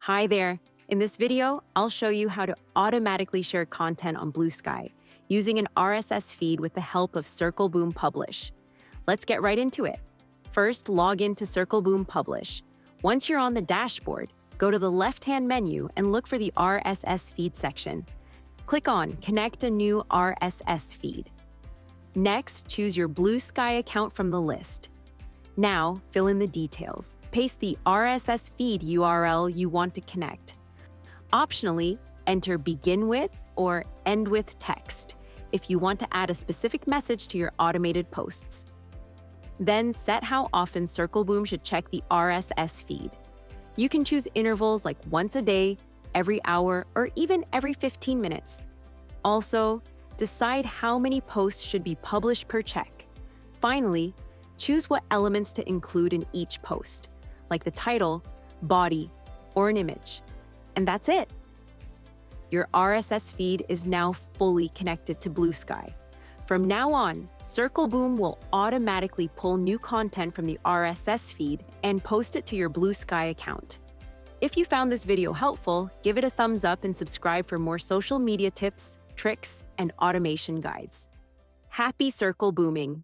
Hi there. In this video, I'll show you how to automatically share content on Bluesky using an RSS feed with the help of Circleboom Publish. Let's get right into it. First, log into Circleboom Publish. Once you're on the dashboard, go to the left-hand menu and look for the RSS Feed section. Click on Connect a new RSS feed. Next, choose your Bluesky account from the list. Now, fill in the details. Paste the RSS feed URL you want to connect. Optionally, enter begin with or end with text if you want to add a specific message to your automated posts. Then set how often Circleboom should check the RSS feed. You can choose intervals like once a day, every hour, or even every 15 minutes. Also, decide how many posts should be published per check. Finally, choose what elements to include in each post, like the title, body, or an image. And that's it. Your RSS feed is now fully connected to Bluesky. From now on, Circleboom will automatically pull new content from the RSS feed and post it to your Bluesky account. If you found this video helpful, give it a thumbs up and subscribe for more social media tips, tricks, and automation guides. Happy Circlebooming!